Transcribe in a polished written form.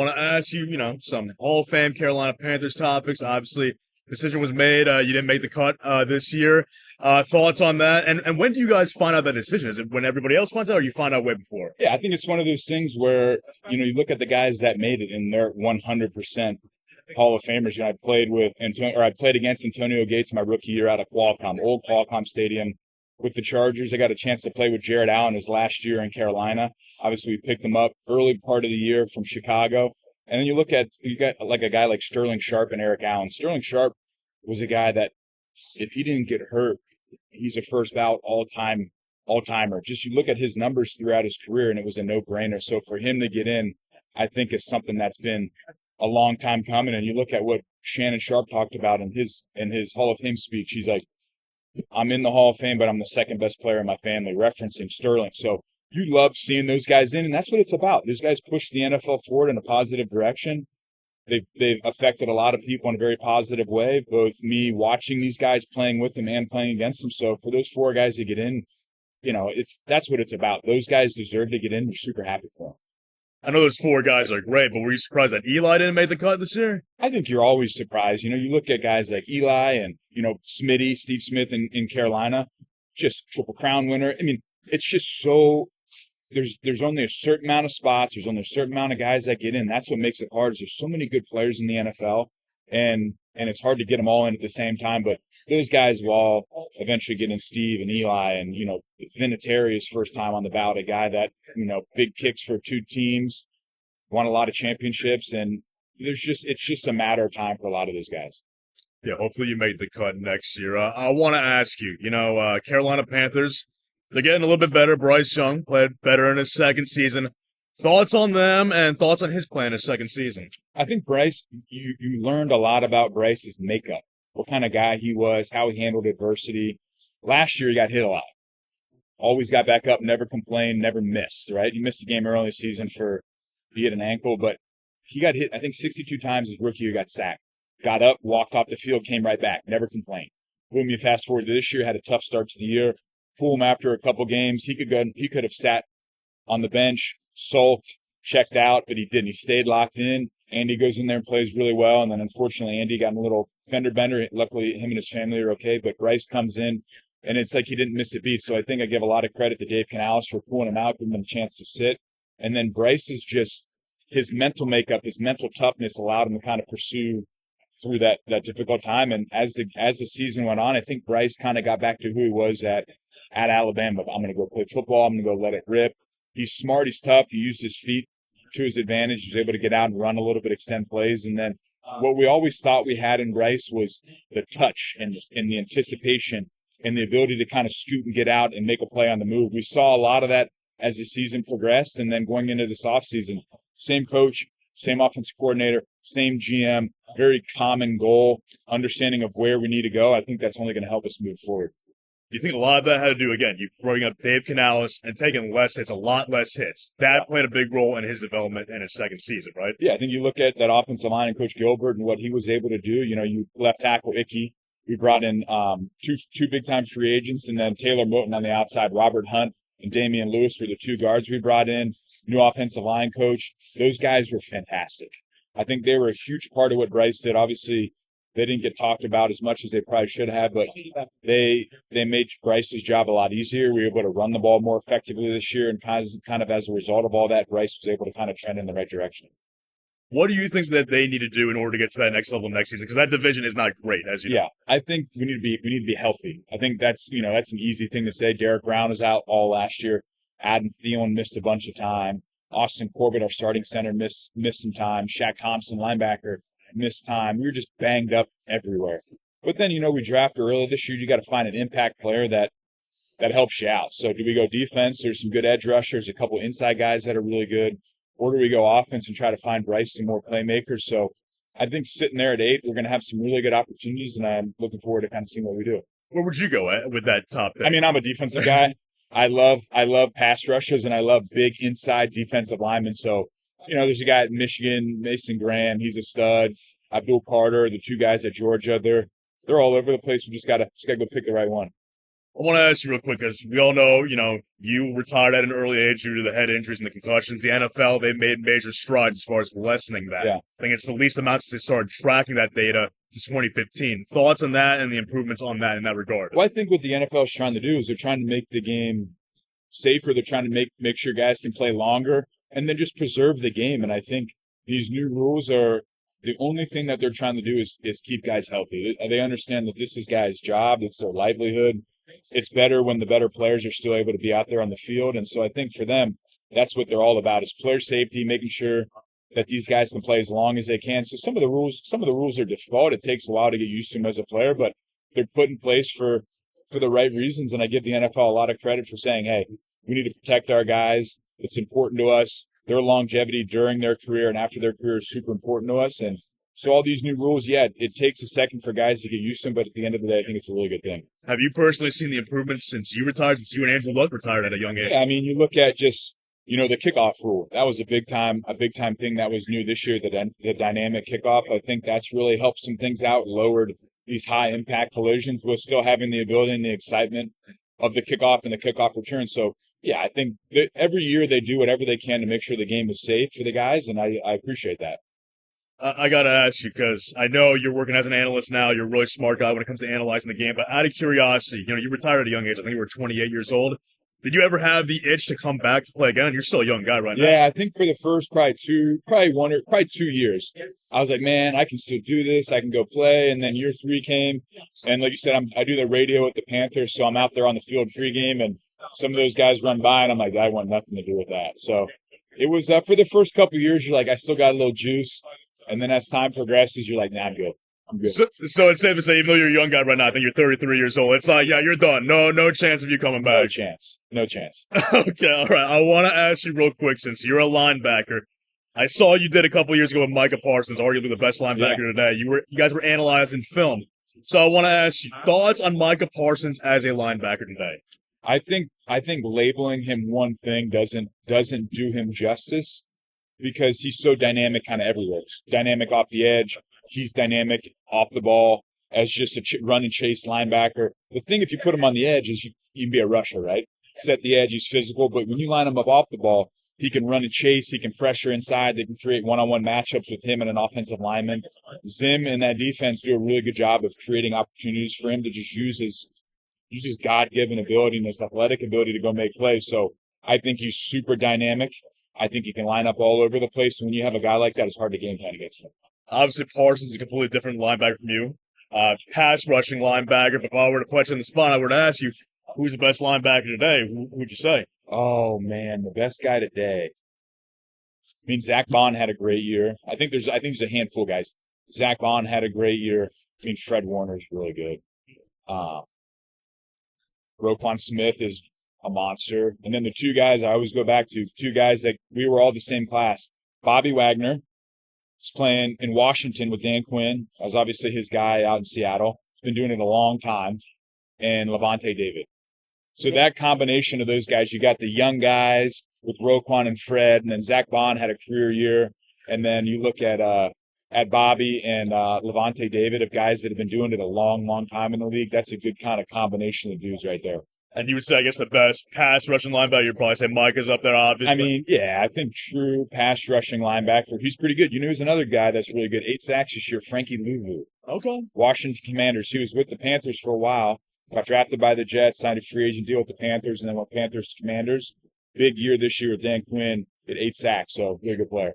want to ask you, some Hall of Fame Carolina Panthers topics. Obviously, decision was made. You didn't make the cut this year. Thoughts on that? And when do you guys find out that decision? Is it when everybody else finds out, or you find out way before? Yeah, I think it's one of those things where, you look at the guys that made it and they're 100% Hall of Famers. I played against Antonio Gates my rookie year out of Qualcomm, old Qualcomm Stadium with the Chargers. I got a chance to play with Jared Allen his last year in Carolina. Obviously, we picked him up early part of the year from Chicago. And then you got like a guy like Sterling Sharp and Eric Allen. Sterling Sharp was a guy that if he didn't get hurt, he's a first ballot all-timer. Just you look at his numbers throughout his career, and it was a no-brainer. So for him to get in, I think is something that's been a long time coming. And you look at what Shannon Sharp talked about in his Hall of Fame speech. He's like, I'm in the Hall of Fame, but I'm the second best player in my family, referencing Sterling. So you love seeing those guys in, and that's what it's about. Those guys push the NFL forward in a positive direction. They've affected a lot of people in a very positive way, both me watching these guys, playing with them, and playing against them. So for those four guys to get in, that's what it's about. Those guys deserve to get in. We're super happy for them. I know those four guys are great, but were you surprised that Eli didn't make the cut this year? I think you're always surprised. You look at guys like Eli and, Smitty, Steve Smith in Carolina, just Triple Crown winner. I mean, it's just so there's only a certain amount of spots. There's only a certain amount of guys that get in. That's what makes it hard. Is there's so many good players in the NFL, and it's hard to get them all in at the same time. But those guys will all eventually get in. Steve and Eli and, Vinatieri's first time on the ballot, a guy that, big kicks for two teams, won a lot of championships, and it's just a matter of time for a lot of those guys. Yeah, hopefully you make the cut next year. I want to ask you, Carolina Panthers, they're getting a little bit better. Bryce Young played better in his second season. Thoughts on them and thoughts on his play in his second season? I think Bryce, you learned a lot about Bryce's makeup, what kind of guy he was, how he handled adversity. Last year, he got hit a lot. Always got back up, never complained, never missed, right? He missed a game early in the season he hit an ankle, but he got hit, I think, 62 times his rookie year, got sacked. Got up, walked off the field, came right back, never complained. Boom, you fast forward to this year, had a tough start to the year. Fool him after a couple games. He could have sat on the bench, sulked, checked out, but he didn't. He stayed locked in. Andy goes in there and plays really well, and then unfortunately Andy got in a little fender bender. Luckily, him and his family are okay, but Bryce comes in, and it's like he didn't miss a beat. So I think I give a lot of credit to Dave Canales for pulling him out, giving him a chance to sit. And then Bryce is just his mental makeup, his mental toughness allowed him to kind of pursue through that difficult time. And as the season went on, I think Bryce kind of got back to who he was at Alabama. I'm going to go play football. I'm going to go let it rip. He's smart. He's tough. He used his feet to his advantage. He was able to get out and run a little bit, extend plays. And then what we always thought we had in Bryce was the touch and the anticipation and the ability to kind of scoot and get out and make a play on the move. We saw a lot of that as the season progressed. And then going into this offseason, same coach, same offensive coordinator, same GM, very common goal, understanding of where we need to go. I think that's only going to help us move forward. You think a lot of that had to do, again, you throwing up Dave Canales and taking less hits, a lot less hits. That played a big role in his development in his second season, right? Yeah, I think you look at that offensive line and Coach Gilbert and what he was able to do. You left tackle Icky. We brought in two big-time free agents, and then Taylor Moton on the outside. Robert Hunt and Damian Lewis were the two guards we brought in. New offensive line coach. Those guys were fantastic. I think they were a huge part of what Bryce did. Obviously, they didn't get talked about as much as they probably should have, but they made Bryce's job a lot easier. We were able to run the ball more effectively this year, and kind of as a result of all that, Bryce was able to kind of trend in the right direction. What do you think that they need to do in order to get to that next level next season? Because that division is not great, as you know. Yeah, I think we need to be healthy. I think that's an easy thing to say. Derek Brown was out all last year. Adam Thielen missed a bunch of time. Austin Corbett, our starting center, missed some time. Shaq Thompson, linebacker, missed time. We were just banged up everywhere. But then, we draft early this year. You got to find an impact player that helps you out. So do we go defense? There's some good edge rushers, a couple inside guys that are really good. Or do we go offense and try to find Bryce some more playmakers? So I think sitting there at 8, we're going to have some really good opportunities, and I'm looking forward to kind of seeing what we do. Where would you go with that top pick? I mean, I'm a defensive guy. I love pass rushes, and I love big inside defensive linemen. So, there's a guy at Michigan, Mason Graham. He's a stud. Abdul Carter, the two guys at Georgia. They're all over the place. We just gotta go pick the right one. want to ask you real quick because we all know, you retired at an early age due to the head injuries and the concussions. The NFL, they made major strides as far as lessening that. Yeah. I think it's the least amount since they started tracking that data since 2015. Thoughts on that and the improvements on that in that regard? Well, I think what the NFL is trying to do is they're trying to make the game safer. They're trying to make sure guys can play longer and then just preserve the game. And I think these new rules are the only thing that they're trying to do is keep guys healthy. They understand that this is guys' job. It's their livelihood. It's better when the better players are still able to be out there on the field. And so I think for them, that's what they're all about is player safety, making sure that these guys can play as long as they can. So some of the rules are difficult. It takes a while to get used to them as a player, but they're put in place for the right reasons. And I give the NFL a lot of credit for saying, hey, we need to protect our guys. It's important to us. Their longevity during their career and after their career is super important to us. And so all these new rules, it takes a second for guys to get used to them, but at the end of the day, I think it's a really good thing. Have you personally seen the improvements since you retired, since you and Andrew Luck retired at a young age? Yeah, I mean, you look at just, the kickoff rule. That was a big time thing that was new this year, the dynamic kickoff. I think that's really helped some things out, lowered these high impact collisions while still having the ability and the excitement of the kickoff and the kickoff return. So, yeah, I think that every year they do whatever they can to make sure the game is safe for the guys, and I appreciate that. I got to ask you, because I know you're working as an analyst now. You're a really smart guy when it comes to analyzing the game. But out of curiosity, you retired at a young age. I think you were 28 years old. Did you ever have the itch to come back to play again? You're still a young guy right now. Yeah, I think for the first probably 2 years, I was like, man, I can still do this. I can go play. And then year 3 came. And like you said, I do the radio with the Panthers. So I'm out there on the field pregame. And some of those guys run by. And I'm like, I want nothing to do with that. So it was for the first couple of years, you're like, I still got a little juice. And then as time progresses, you're like, nah, I'm good. So it's safe to say, even though you're a young guy right now, I think you're 33 years old. It's like, yeah, you're done. No chance of you coming back. No chance. Okay, all right. I want to ask you real quick, since you're a linebacker. I saw you did a couple years ago with Micah Parsons, arguably the best linebacker today. You guys were analyzing film. So I want to ask you, thoughts on Micah Parsons as a linebacker today? I think labeling him one thing doesn't do him justice because he's so dynamic kind of everywhere. Dynamic off the edge. He's dynamic off the ball as just a run and chase linebacker. The thing, if you put him on the edge, is you can be a rusher, right? He's at the edge, he's physical, but when you line him up off the ball, he can run and chase, he can pressure inside, they can create one-on-one matchups with him and an offensive lineman. Zim and that defense do a really good job of creating opportunities for him to just use his God-given ability and his athletic ability to go make plays. So I think he's super dynamic. I think he can line up all over the place. When you have a guy like that, it's hard to game plan against him. Obviously, Parsons is a completely different linebacker from you. Pass rushing linebacker. But if I were to put you on the spot, I were to ask you, who's the best linebacker today? Who would you say? Oh, man, the best guy today. I mean, Zach Bond had a great year. I think there's a handful of guys. Zach Bond had a great year. I mean, Fred Warner's really good. Roquan Smith is a monster. And then the two guys I always go back to, two guys that we were all the same class. Bobby Wagner. He's playing in Washington with Dan Quinn. That was obviously his guy out in Seattle. He's been doing it a long time. And Levante David. So that combination of those guys, you got the young guys with Roquan and Fred, and then Zach Bond had a career year. And then you look at Bobby and Levante David, of guys that have been doing it a long, long time in the league. That's a good kind of combination of dudes right there. And you would say, I guess, the best pass rushing linebacker, you'd probably say Micah's up there, obviously. I mean, yeah, I think true pass rushing linebacker. He's pretty good. You know, who's another guy that's really good. 8 sacks this year, Frankie Louvu. Okay. Washington Commanders. He was with the Panthers for a while. Got drafted by the Jets, signed a free agent deal with the Panthers, and then went Panthers to Commanders. Big year this year with Dan Quinn at 8 sacks, so very good player.